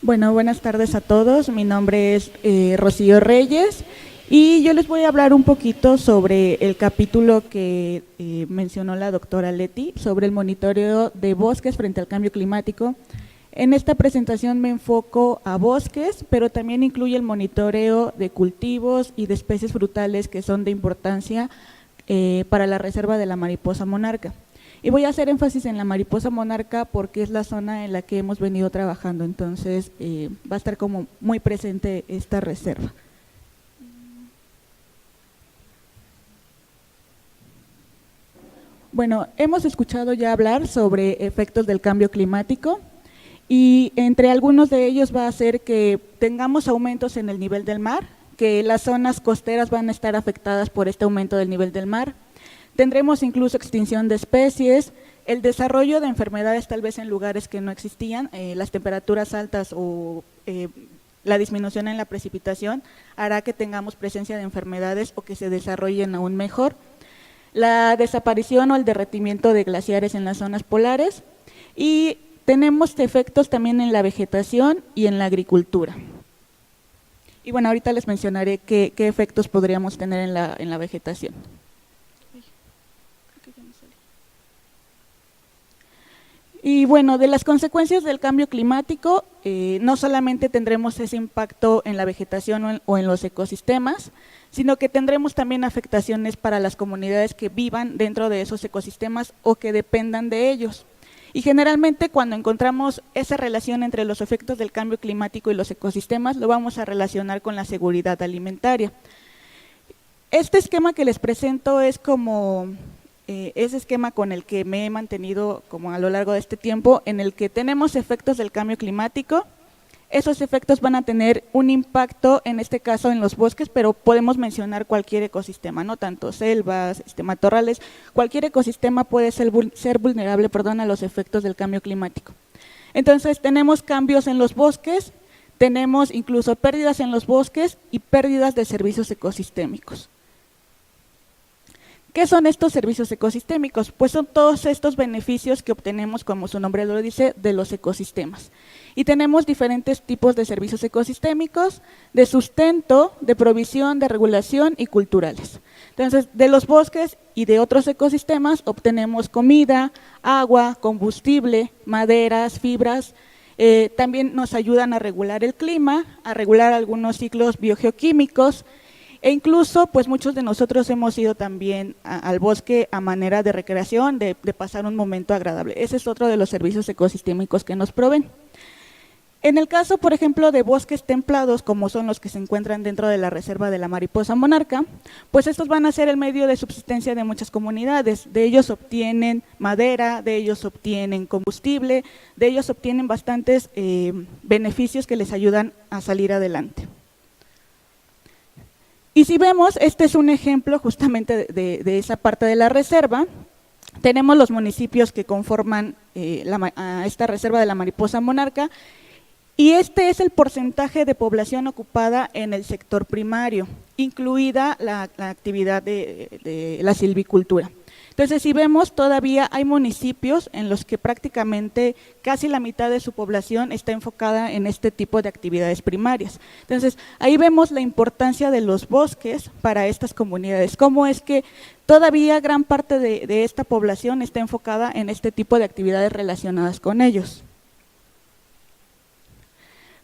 Bueno, buenas tardes a todos. Mi nombre es Rocío Reyes y yo les voy a hablar un poquito sobre el capítulo que mencionó la doctora Leti sobre el monitoreo de bosques frente al cambio climático. En esta presentación me enfoco a bosques, pero también incluye el monitoreo de cultivos y de especies frutales que son de importancia para la reserva de la mariposa monarca. Y voy a hacer énfasis en la mariposa monarca porque es la zona en la que hemos venido trabajando, entonces va a estar como muy presente esta reserva. Bueno, hemos escuchado ya hablar sobre efectos del cambio climático y entre algunos de ellos va a ser que tengamos aumentos en el nivel del mar, que las zonas costeras van a estar afectadas por este aumento del nivel del mar. Tendremos incluso extinción de especies, el desarrollo de enfermedades tal vez en lugares que no existían, las temperaturas altas o la disminución en la precipitación hará que tengamos presencia de enfermedades o que se desarrollen aún mejor. La desaparición o el derretimiento de glaciares en las zonas polares y tenemos efectos también en la vegetación y en la agricultura. Y bueno, ahorita les mencionaré qué efectos podríamos tener en la vegetación. Y bueno, de las consecuencias del cambio climático, no solamente tendremos ese impacto en la vegetación o en los ecosistemas, sino que tendremos también afectaciones para las comunidades que vivan dentro de esos ecosistemas o que dependan de ellos. Y generalmente cuando encontramos esa relación entre los efectos del cambio climático y los ecosistemas, lo vamos a relacionar con la seguridad alimentaria. Este esquema que les presento es como ese esquema con el que me he mantenido como a lo largo de este tiempo, en el que tenemos efectos del cambio climático. Esos efectos van a tener un impacto, en este caso en los bosques, pero podemos mencionar cualquier ecosistema, no tanto selvas, matorrales, cualquier ecosistema puede ser vulnerable, a los efectos del cambio climático. Entonces tenemos cambios en los bosques, tenemos incluso pérdidas en los bosques y pérdidas de servicios ecosistémicos. ¿Qué son estos servicios ecosistémicos? Pues son todos estos beneficios que obtenemos, como su nombre lo dice, de los ecosistemas. Y tenemos diferentes tipos de servicios ecosistémicos, de sustento, de provisión, de regulación y culturales. Entonces, de los bosques y de otros ecosistemas obtenemos comida, agua, combustible, maderas, fibras. También nos ayudan a regular el clima, a regular algunos ciclos biogeoquímicos, e incluso, pues muchos de nosotros hemos ido también al bosque a manera de recreación, de pasar un momento agradable. Ese es otro de los servicios ecosistémicos que nos proveen. En el caso, por ejemplo, de bosques templados, como son los que se encuentran dentro de la reserva de la mariposa monarca, pues estos van a ser el medio de subsistencia de muchas comunidades. De ellos obtienen madera, de ellos obtienen combustible, de ellos obtienen bastantes beneficios que les ayudan a salir adelante. Y si vemos, este es un ejemplo justamente de esa parte de la reserva. Tenemos los municipios que conforman esta reserva de la mariposa monarca y este es el porcentaje de población ocupada en el sector primario, incluida la actividad de la silvicultura. Entonces, si vemos, todavía hay municipios en los que prácticamente casi la mitad de su población está enfocada en este tipo de actividades primarias. Entonces, ahí vemos la importancia de los bosques para estas comunidades, cómo es que todavía gran parte de esta población está enfocada en este tipo de actividades relacionadas con ellos.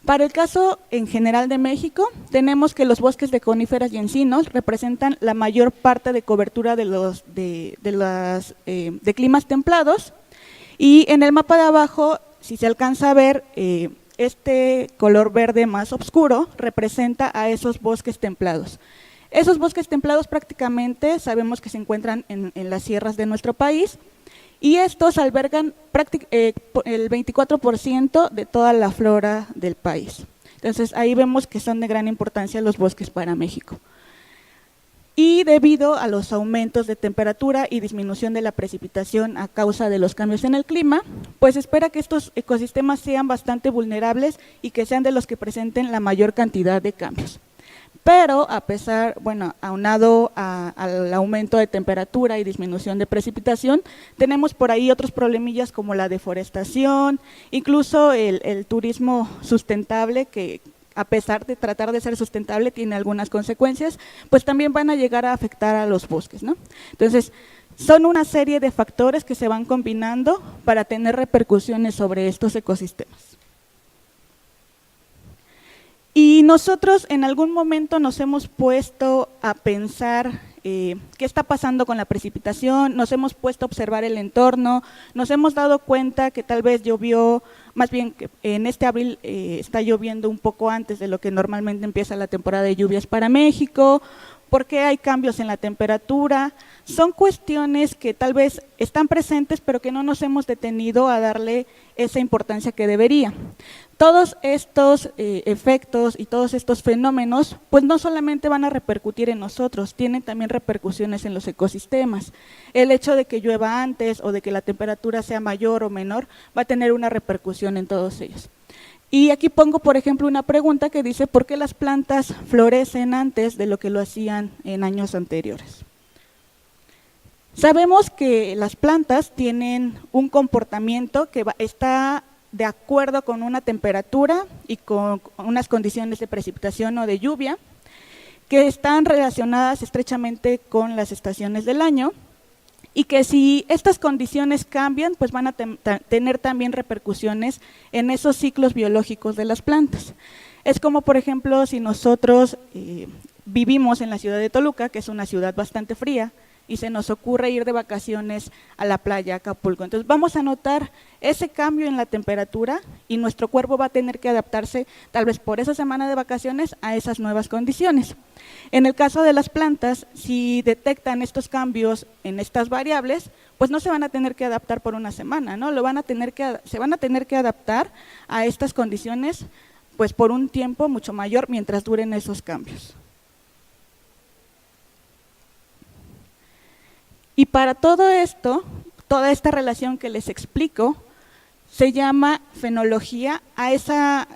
Para el caso en general de México, tenemos que los bosques de coníferas y encinos representan la mayor parte de cobertura de climas templados y en el mapa de abajo, si se alcanza a ver, este color verde más oscuro representa a esos bosques templados. Esos bosques templados prácticamente sabemos que se encuentran en las sierras de nuestro país, y estos albergan el 24% de toda la flora del país. Entonces, ahí vemos que son de gran importancia los bosques para México. Y debido a los aumentos de temperatura y disminución de la precipitación a causa de los cambios en el clima, pues espera que estos ecosistemas sean bastante vulnerables y que sean de los que presenten la mayor cantidad de cambios. Pero a pesar, bueno, aunado al aumento de temperatura y disminución de precipitación, tenemos por ahí otros problemillas como la deforestación, incluso el turismo sustentable, que a pesar de tratar de ser sustentable tiene algunas consecuencias, pues también van a llegar a afectar a los bosques, ¿no? Entonces, son una serie de factores que se van combinando para tener repercusiones sobre estos ecosistemas. Y nosotros en algún momento nos hemos puesto a pensar qué está pasando con la precipitación, nos hemos puesto a observar el entorno, nos hemos dado cuenta que tal vez llovió, más bien que en este abril está lloviendo un poco antes de lo que normalmente empieza la temporada de lluvias para México, por qué hay cambios en la temperatura. Son cuestiones que tal vez están presentes, pero que no nos hemos detenido a darle esa importancia que debería. Todos estos efectos y todos estos fenómenos, pues no solamente van a repercutir en nosotros, tienen también repercusiones en los ecosistemas. El hecho de que llueva antes o de que la temperatura sea mayor o menor va a tener una repercusión en todos ellos. Y aquí pongo, por ejemplo, una pregunta que dice, ¿por qué las plantas florecen antes de lo que lo hacían en años anteriores? Sabemos que las plantas tienen un comportamiento que está de acuerdo con una temperatura y con unas condiciones de precipitación o de lluvia, que están relacionadas estrechamente con las estaciones del año, y que si estas condiciones cambian, pues van a tener también repercusiones en esos ciclos biológicos de las plantas. Es como, por ejemplo, si nosotros vivimos en la ciudad de Toluca, que es una ciudad bastante fría, y se nos ocurre ir de vacaciones a la playa, a Acapulco. Entonces vamos a notar ese cambio en la temperatura y nuestro cuerpo va a tener que adaptarse, tal vez por esa semana de vacaciones, a esas nuevas condiciones. En el caso de las plantas, si detectan estos cambios en estas variables, pues no se van a tener que adaptar por una semana, ¿no? Se van a tener que adaptar a estas condiciones pues por un tiempo mucho mayor mientras duren esos cambios. Y para todo esto, toda esta relación que les explico, se llama fenología a esa,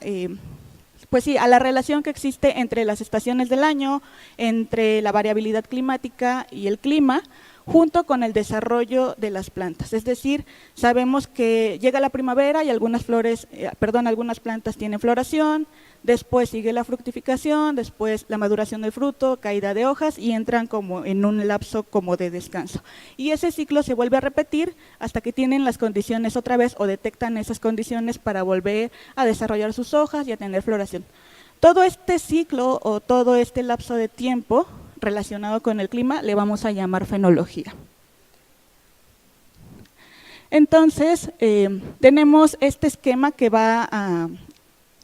pues sí, a la relación que existe entre las estaciones del año, entre la variabilidad climática y el clima, junto con el desarrollo de las plantas. Es decir, sabemos que llega la primavera y algunas plantas tienen floración, después sigue la fructificación, después la maduración del fruto, caída de hojas y entran como en un lapso como de descanso. Y ese ciclo se vuelve a repetir hasta que tienen las condiciones otra vez o detectan esas condiciones para volver a desarrollar sus hojas y a tener floración. Todo este ciclo o todo este lapso de tiempo relacionado con el clima le vamos a llamar fenología. Entonces, tenemos este esquema que va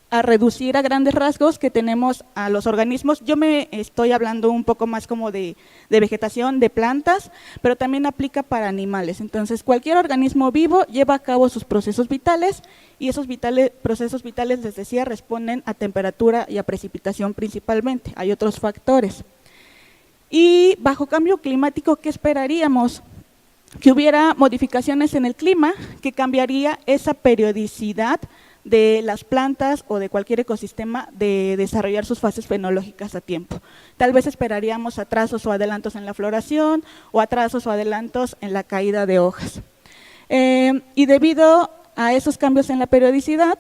a reducir a grandes rasgos que tenemos a los organismos. Yo me estoy hablando un poco más como de vegetación, de plantas, pero también aplica para animales. Entonces, cualquier organismo vivo lleva a cabo sus procesos vitales y esos procesos vitales, les decía, responden a temperatura y a precipitación principalmente. Hay otros factores. Y bajo cambio climático, ¿qué esperaríamos? Que hubiera modificaciones en el clima que cambiaría esa periodicidad de las plantas o de cualquier ecosistema de desarrollar sus fases fenológicas a tiempo. Tal vez esperaríamos atrasos o adelantos en la floración o atrasos o adelantos en la caída de hojas. Y debido a esos cambios en la periodicidad,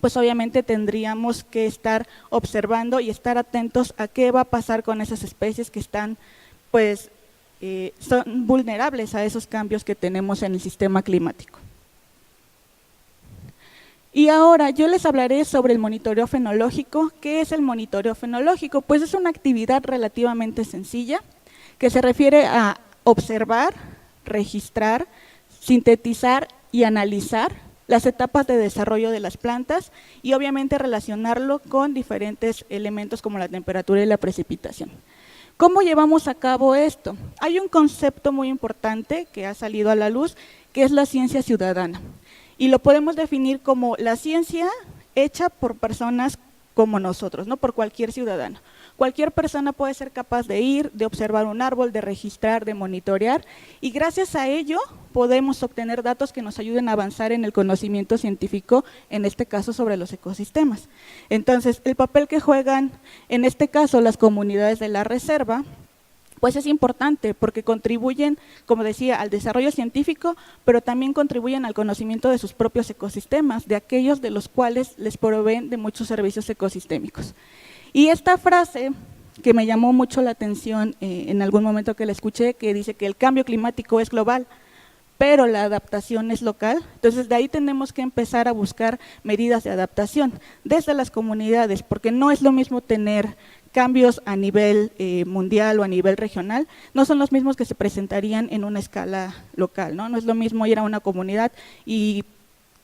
pues obviamente tendríamos que estar observando y estar atentos a qué va a pasar con esas especies que están, pues, son vulnerables a esos cambios que tenemos en el sistema climático. Y ahora yo les hablaré sobre el monitoreo fenológico. ¿Qué es el monitoreo fenológico? Pues es una actividad relativamente sencilla que se refiere a observar, registrar, sintetizar y analizar las etapas de desarrollo de las plantas y obviamente relacionarlo con diferentes elementos como la temperatura y la precipitación. ¿Cómo llevamos a cabo esto? Hay un concepto muy importante que ha salido a la luz, que es la ciencia ciudadana. Y lo podemos definir como la ciencia hecha por personas como nosotros, no por cualquier ciudadano. Cualquier persona puede ser capaz de ir, de observar un árbol, de registrar, de monitorear, y gracias a ello podemos obtener datos que nos ayuden a avanzar en el conocimiento científico, en este caso sobre los ecosistemas. Entonces, el papel que juegan en este caso las comunidades de la reserva, pues es importante porque contribuyen, como decía, al desarrollo científico, pero también contribuyen al conocimiento de sus propios ecosistemas, de aquellos de los cuales les proveen de muchos servicios ecosistémicos. Y esta frase que me llamó mucho la atención en algún momento que la escuché, que dice que el cambio climático es global, pero la adaptación es local. Entonces, de ahí tenemos que empezar a buscar medidas de adaptación desde las comunidades, porque no es lo mismo tener cambios a nivel mundial o a nivel regional, no son los mismos que se presentarían en una escala local, ¿no? No es lo mismo ir a una comunidad y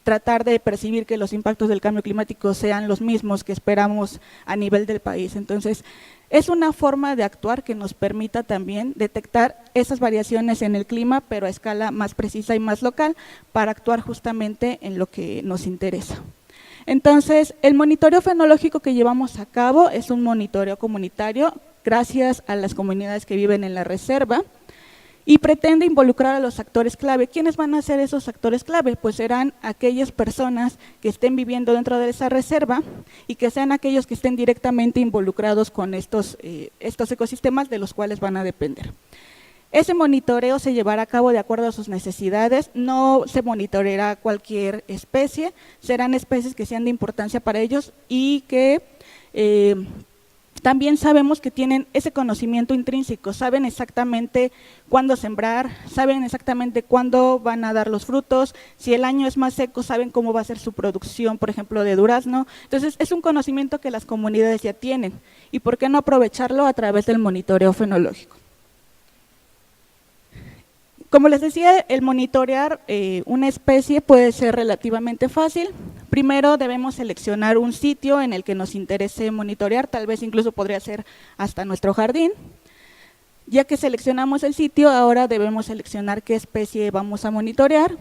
tratar de percibir que los impactos del cambio climático sean los mismos que esperamos a nivel del país. Entonces, es una forma de actuar que nos permita también detectar esas variaciones en el clima, pero a escala más precisa y más local, para actuar justamente en lo que nos interesa. Entonces, el monitoreo fenológico que llevamos a cabo es un monitoreo comunitario, gracias a las comunidades que viven en la reserva, y pretende involucrar a los actores clave. ¿Quiénes van a ser esos actores clave? Pues serán aquellas personas que estén viviendo dentro de esa reserva y que sean aquellos que estén directamente involucrados con estos ecosistemas de los cuales van a depender. Ese monitoreo se llevará a cabo de acuerdo a sus necesidades, no se monitoreará cualquier especie, serán especies que sean de importancia para ellos y que también sabemos que tienen ese conocimiento intrínseco, saben exactamente cuándo sembrar, saben exactamente cuándo van a dar los frutos, si el año es más seco, saben cómo va a ser su producción, por ejemplo, de durazno. Entonces, es un conocimiento que las comunidades ya tienen, y ¿por qué no aprovecharlo a través del monitoreo fenológico? Como les decía, el monitorear una especie puede ser relativamente fácil. Primero debemos seleccionar un sitio en el que nos interese monitorear, tal vez incluso podría ser hasta nuestro jardín. Ya que seleccionamos el sitio, ahora debemos seleccionar qué especie vamos a monitorear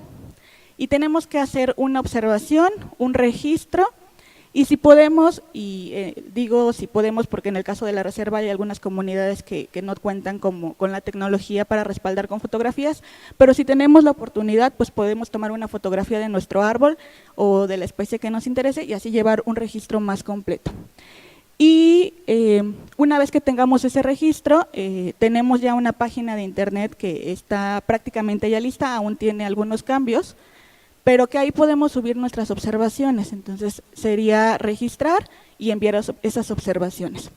y tenemos que hacer una observación, un registro. Y si podemos, digo si podemos porque en el caso de la reserva hay algunas comunidades que no cuentan con la tecnología para respaldar con fotografías, pero si tenemos la oportunidad, pues podemos tomar una fotografía de nuestro árbol o de la especie que nos interese y así llevar un registro más completo. Y una vez que tengamos ese registro, tenemos ya una página de internet que está prácticamente ya lista, aún tiene algunos cambios, pero que ahí podemos subir nuestras observaciones. Entonces, sería registrar y enviar esas observaciones.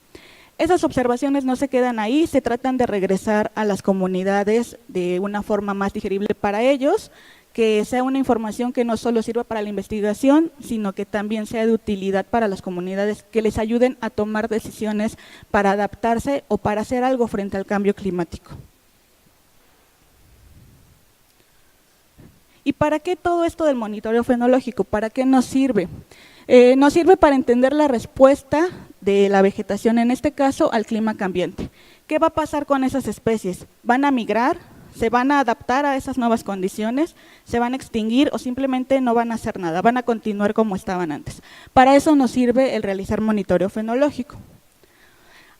Esas observaciones no se quedan ahí, se tratan de regresar a las comunidades de una forma más digerible para ellos, que sea una información que no solo sirva para la investigación, sino que también sea de utilidad para las comunidades, que les ayuden a tomar decisiones para adaptarse o para hacer algo frente al cambio climático. ¿Y para qué todo esto del monitoreo fenológico? ¿Para qué nos sirve? Nos sirve para entender la respuesta de la vegetación, en este caso, al clima cambiante. ¿Qué va a pasar con esas especies? ¿Van a migrar? ¿Se van a adaptar a esas nuevas condiciones? ¿Se van a extinguir o simplemente no van a hacer nada? ¿Van a continuar como estaban antes? Para eso nos sirve el realizar monitoreo fenológico.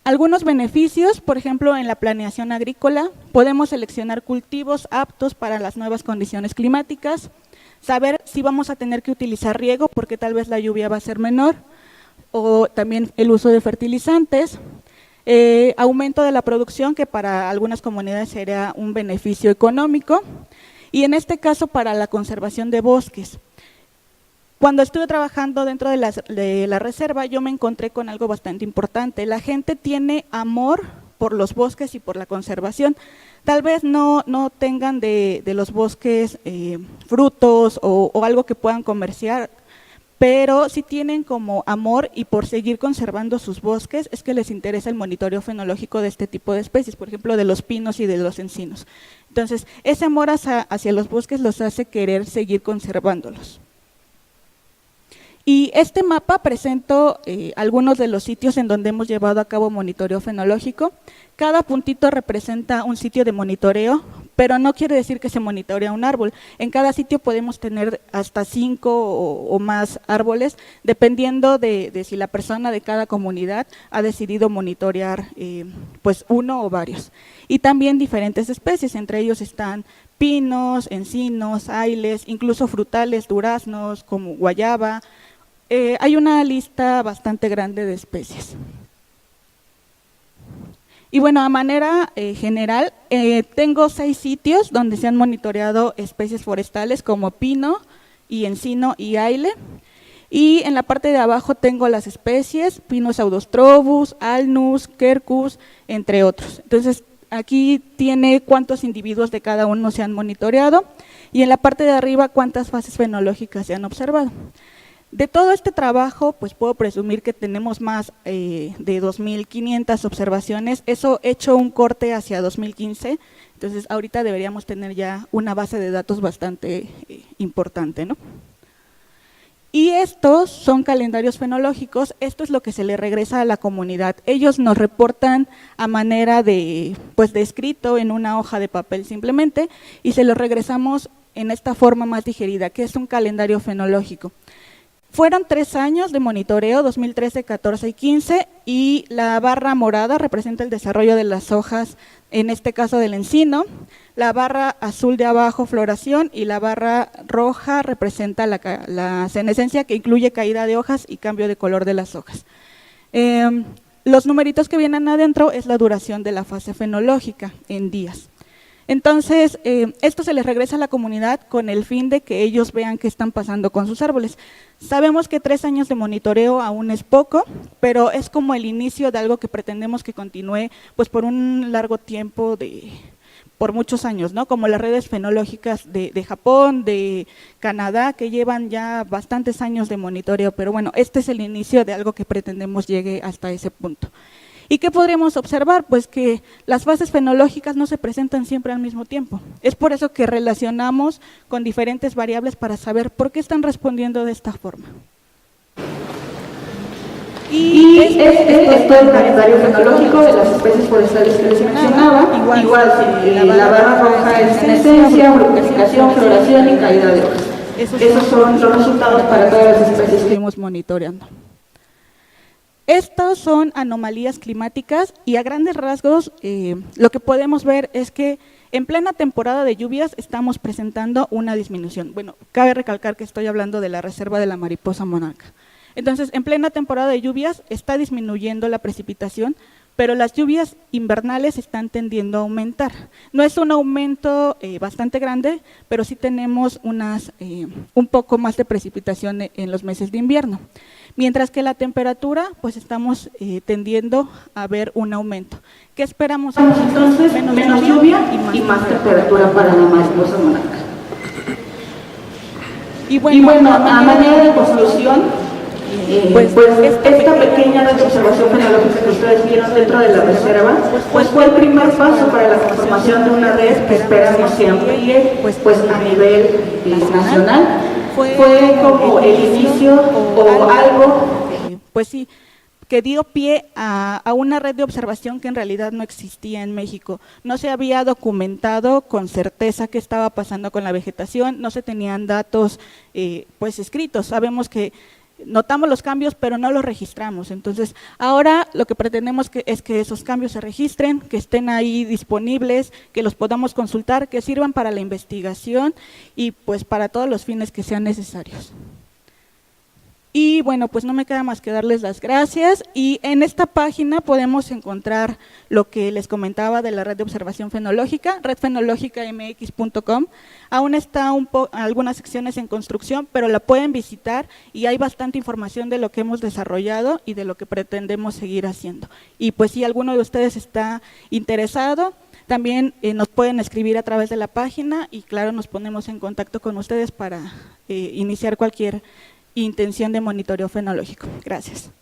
Algunos beneficios, por ejemplo, en la planeación agrícola, podemos seleccionar cultivos aptos para las nuevas condiciones climáticas, saber si vamos a tener que utilizar riego porque tal vez la lluvia va a ser menor, o también el uso de fertilizantes, aumento de la producción, que para algunas comunidades sería un beneficio económico, y en este caso para la conservación de bosques. Cuando estuve trabajando dentro de la reserva, yo me encontré con algo bastante importante. La gente tiene amor por los bosques y por la conservación. Tal vez no tengan de los bosques frutos o algo que puedan comerciar, pero sí tienen como amor, y por seguir conservando sus bosques es que les interesa el monitoreo fenológico de este tipo de especies, por ejemplo, de los pinos y de los encinos. Entonces, ese amor hacia los bosques los hace querer seguir conservándolos. Y este mapa presento algunos de los sitios en donde hemos llevado a cabo monitoreo fenológico. Cada puntito representa un sitio de monitoreo, pero no quiere decir que se monitorea un árbol. En cada sitio podemos tener hasta 5 o más árboles, dependiendo de si la persona de cada comunidad ha decidido monitorear pues uno o varios. Y también diferentes especies, entre ellos están pinos, encinos, ailes, incluso frutales, duraznos como guayaba. Hay una lista bastante grande de especies. Y bueno, a manera general, tengo 6 sitios donde se han monitoreado especies forestales como pino y encino y aile. Y en la parte de abajo tengo las especies, Pinus audostrobus, Alnus, Quercus, entre otros. Entonces, aquí tiene cuántos individuos de cada uno se han monitoreado y en la parte de arriba cuántas fases fenológicas se han observado. De todo este trabajo, pues puedo presumir que tenemos más de 2.500 observaciones, eso hecho un corte hacia 2015, entonces ahorita deberíamos tener ya una base de datos bastante importante, ¿no? Y estos son calendarios fenológicos, esto es lo que se le regresa a la comunidad. Ellos nos reportan a manera de, pues de escrito en una hoja de papel simplemente y se los regresamos en esta forma más digerida, que es un calendario fenológico. Fueron 3 años de monitoreo, 2013, 14 y 15, y la barra morada representa el desarrollo de las hojas, en este caso del encino, la barra azul de abajo floración y la barra roja representa la senescencia, que incluye caída de hojas y cambio de color de las hojas. Los numeritos que vienen adentro es la duración de la fase fenológica en días. Entonces, esto se les regresa a la comunidad con el fin de que ellos vean qué están pasando con sus árboles. Sabemos que 3 años de monitoreo aún es poco, pero es como el inicio de algo que pretendemos que continúe pues por un largo tiempo, por muchos años, ¿no? Como las redes fenológicas de Japón, de Canadá, que llevan ya bastantes años de monitoreo, pero bueno, este es el inicio de algo que pretendemos llegue hasta ese punto. ¿Y qué podríamos observar? Pues que las fases fenológicas no se presentan siempre al mismo tiempo. Es por eso que relacionamos con diferentes variables para saber por qué están respondiendo de esta forma. Y este es todo el calendario fenológico de las especies forestales que les mencionaba. Igual la barra roja es senescencia, fructificación, floración y caída de hojas. Esos son los resultados para todas las especies que estuvimos monitoreando. Estas son anomalías climáticas y a grandes rasgos lo que podemos ver es que en plena temporada de lluvias estamos presentando una disminución. Bueno, cabe recalcar que estoy hablando de la reserva de la mariposa monarca. Entonces, en plena temporada de lluvias está disminuyendo la precipitación, pero las lluvias invernales están tendiendo a aumentar. No es un aumento bastante grande, pero sí tenemos un poco más de precipitación en los meses de invierno. Mientras que la temperatura, pues estamos tendiendo a ver un aumento. ¿Qué esperamos? Entonces, menos lluvia y más temperatura para la mariposa monarca. Y bueno, a manera de conclusión, pues esta pequeña red de observación fenológica que ustedes vieron dentro de la reserva, pues fue el primer paso para la conformación de una red que esperamos se amplíe pues a nivel nacional. Fue como el inicio o algo, pues sí, que dio pie a una red de observación que en realidad no existía en México. No se había documentado con certeza qué estaba pasando con la vegetación, no se tenían datos pues escritos. Sabemos que notamos los cambios, pero no los registramos. Entonces, ahora lo que pretendemos es que esos cambios se registren, que estén ahí disponibles, que los podamos consultar, que sirvan para la investigación y pues para todos los fines que sean necesarios. Y bueno, pues no me queda más que darles las gracias y en esta página podemos encontrar lo que les comentaba de la red de observación fenológica, redfenologicamx.com. Aún está algunas secciones en construcción, pero la pueden visitar y hay bastante información de lo que hemos desarrollado y de lo que pretendemos seguir haciendo. Y pues si alguno de ustedes está interesado, también nos pueden escribir a través de la página y claro, nos ponemos en contacto con ustedes para iniciar cualquier intención de monitoreo fenológico. Gracias.